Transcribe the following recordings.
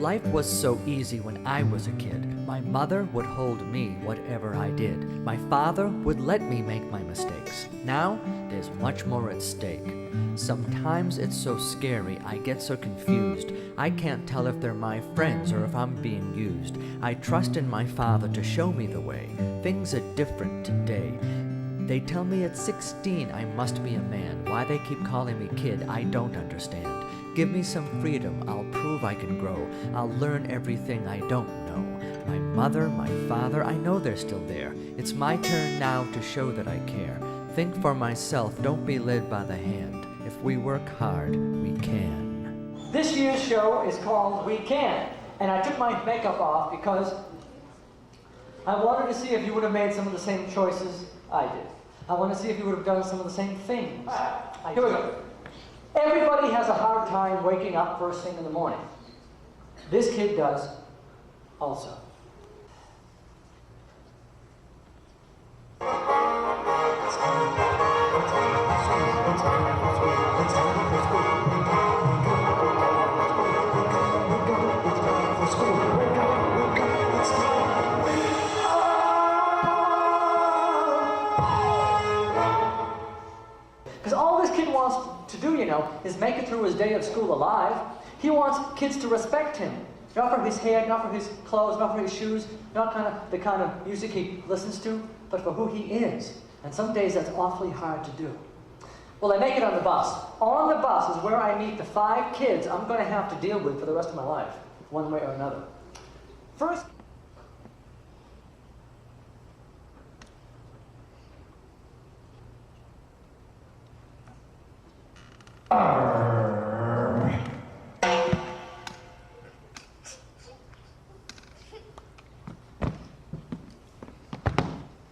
Life was so easy when I was a kid. My mother would hold me whatever I did. My father would let me make my mistakes. Now, there's much more at stake. Sometimes it's so scary, I get so confused. I can't tell if they're my friends or if I'm being used. I trust in my father to show me the way. Things are different today. They tell me at 16 I must be a man. Why they keep calling me kid, I don't understand. Give me some freedom, I'll prove I can grow. I'll learn everything I don't know. My mother, my father, I know they're still there. It's my turn now to show that I care. Think for myself, don't be led by the hand. If we work hard, we can. This year's show is called We Can, and I took my makeup off because I wanted to see if you would have made some of the same choices I did. I want to see if you would have done some of the same things. Here we go. Everybody has a hard time waking up first thing in the morning. This kid does also. Because all this kid wants to do, is make it through his day of school alive. He wants kids to respect him. Not for his hair, not for his clothes, not for his shoes, not the kind of music he listens to, but for who he is. And some days that's awfully hard to do. Well, I make it on the bus. On the bus is where I meet the 5 kids I'm going to have to deal with for the rest of my life, one way or another. First,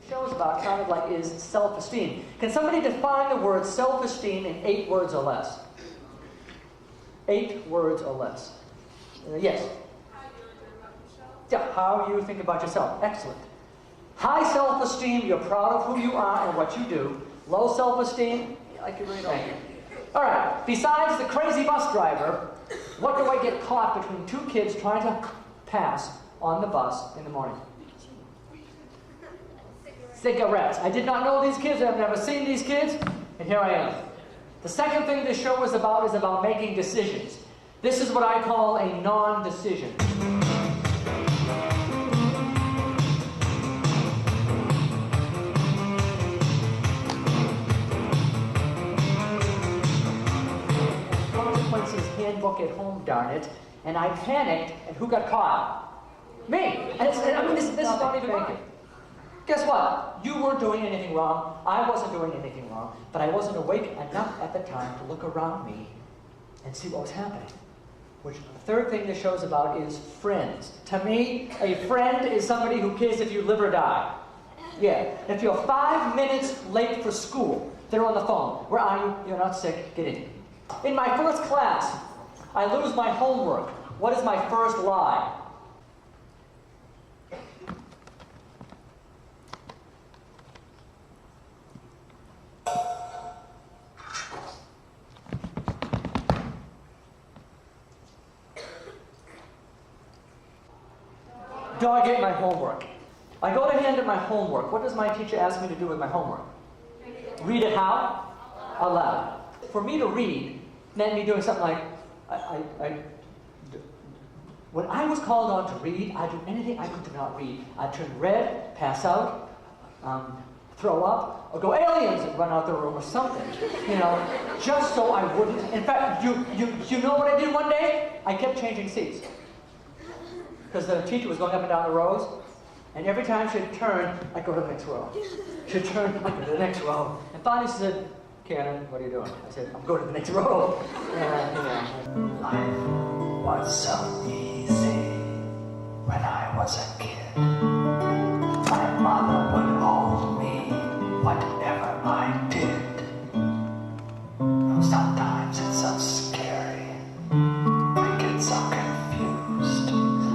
shows about kind of like is self-esteem. Can somebody define the word self-esteem in 8 words or less? 8 words or less. Yes? Yeah, how you think about yourself. Excellent. High self-esteem, you're proud of who you are and what you do. Low self-esteem, I can really thank you. All right, besides the crazy bus driver, what do I get caught between 2 kids trying to pass on the bus in the morning? Cigarettes. I did not know these kids, I've never seen these kids, and here I am. The second thing this show is about making decisions. This is what I call a non-decision. Consequences handbook at home, darn it, and I panicked, and who got caught? Me! And this is not even right. Guess what? You weren't doing anything wrong. I wasn't doing anything wrong. But I wasn't awake enough at the time to look around me and see what was happening. Which the third thing this show's about is friends. To me, a friend is somebody who cares if you live or die. Yeah. If you're 5 minutes late for school, they're on the phone. Where are you? You're not sick. Get in. In my first class, I lose my homework. What is my first lie? Do I get my homework? I go to hand in my homework. What does my teacher ask me to do with my homework? Read it how? Aloud. For me to read meant me doing something like, when I was called on to read, I'd do anything I could not read. I'd turn red, pass out, throw up, or go aliens and run out the room or something, just so I wouldn't. In fact, you know what I did one day? I kept changing seats. Because the teacher was going up and down the rows, and every time she'd turn, I'd go to the next row. She'd turn, I'd go to the next row. And finally she said, Cannon, what are you doing? I said, I'm going to the next row. Life was so easy when I was a kid. My mother would hold me, whatever I did. Though sometimes it's so scary. I get so confused.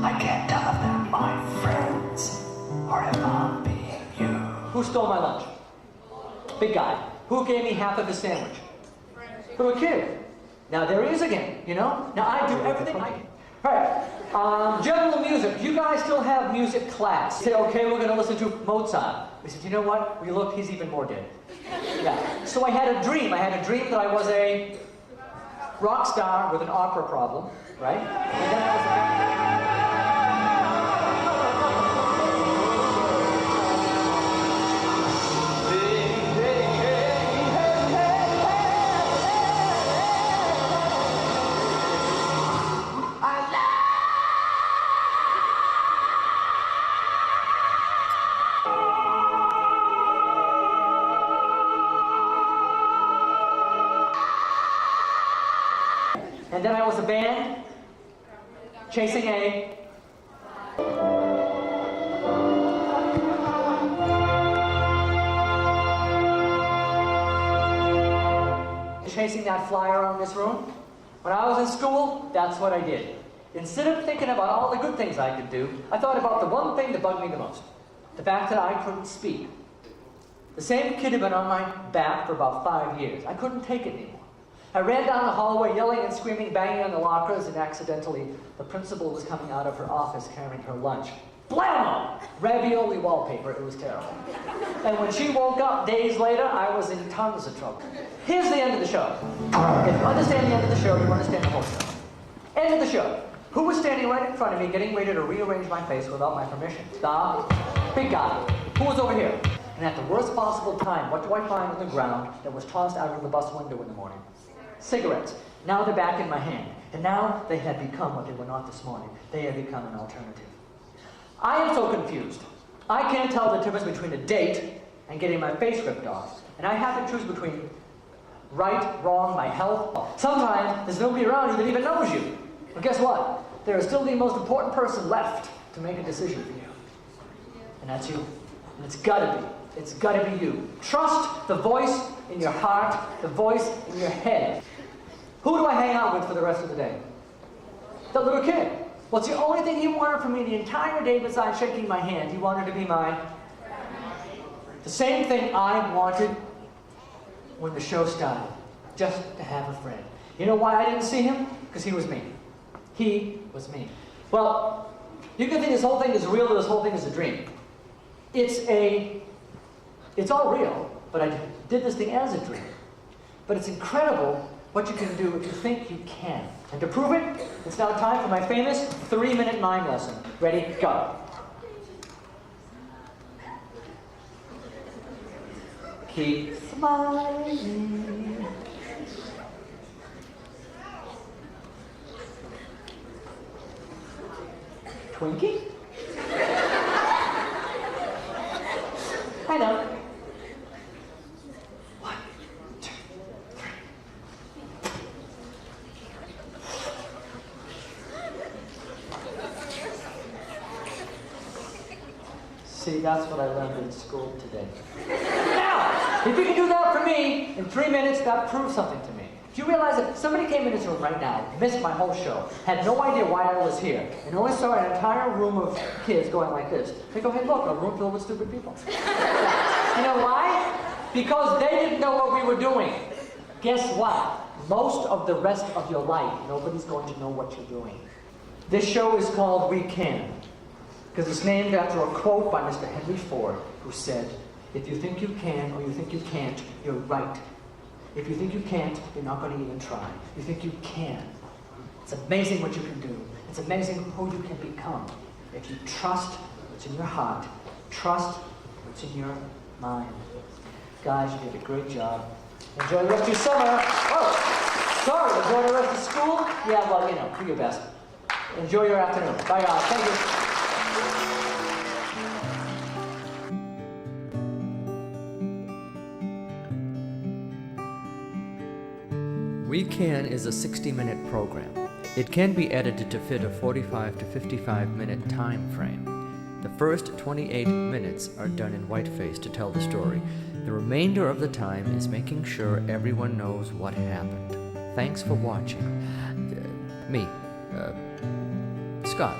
I can't tell if they're my friends or if I'm being used. Who stole my lunch? Big guy. Who gave me half of his sandwich? From a kid. Now there he is again, Now I do everything I can. All right. General music. You guys still have music class. Say, okay, we're going to listen to Mozart. We said, you know what? We look, he's even more dead. Yeah. So I had a dream. I had a dream that I was a rock star with an opera problem, right? And then I was And then I was a band, chasing a... Chasing that fly around this room. When I was in school, that's what I did. Instead of thinking about all the good things I could do, I thought about the one thing that bugged me the most. The fact that I couldn't speak. The same kid had been on my back for about 5 years. I couldn't take it anymore. I ran down the hallway yelling and screaming, banging on the lockers, and accidentally the principal was coming out of her office carrying her lunch. Blammo! Ravioli wallpaper, it was terrible. And when she woke up days later, I was in tons of trouble. Here's the end of the show. If you understand the end of the show, you understand the whole show. End of the show. Who was standing right in front of me getting ready to rearrange my face without my permission? The big guy. Who was over here? And at the worst possible time, what do I find on the ground that was tossed out of the bus window in the morning? Cigarettes. Now they're back in my hand. And now they had become what they were not this morning. They had become an alternative. I am so confused. I can't tell the difference between a date and getting my face ripped off. And I have to choose between right, wrong, my health. Sometimes there's nobody around you that even knows you. But guess what? There is still the most important person left to make a decision for you. And that's you. And it's gotta be. It's gotta be you. Trust the voice in your heart, the voice in your head. Who do I hang out with for the rest of the day? The little kid. Well, it's the only thing he wanted from me the entire day besides shaking my hand. He wanted to be mine. The same thing I wanted when the show started. Just to have a friend. You know why I didn't see him? Because he was me. He was me. Well, you can think this whole thing is real or this whole thing is a dream. It's all real, but I did this thing as a dream. But it's incredible what you can do if you think you can. And to prove it, it's now time for my famous 3-minute mime lesson. Ready? Go. Keep smiling. Twinkie? I know. 1, 2, 3. See, that's what I learned in school today. Now, if you can do that for me in 3 minutes, that proves something to me. Do you realize that somebody came in this room right now, missed my whole show, had no idea why I was here, and only saw an entire room of kids going like this? They go, hey, look, a room filled with stupid people. You know why? Because they didn't know what we were doing. Guess what? Most of the rest of your life, nobody's going to know what you're doing. This show is called We Can, because it's named after a quote by Mr. Henry Ford, who said, if you think you can or you think you can't, you're right. If you think you can't, you're not going to even try. You think you can. It's amazing what you can do. It's amazing who you can become. If you trust what's in your heart, trust what's in your mind. Guys, you did a great job. Enjoy the rest of your summer. Oh, sorry, enjoy the rest of school? Yeah, well, you know, do your best. Enjoy your afternoon. Bye, guys. Thank you. We Can is a 60-minute program. It can be edited to fit a 45 to 55-minute time frame. The first 28 minutes are done in whiteface to tell the story. The remainder of the time is making sure everyone knows what happened. Thanks for watching. Me, Scott.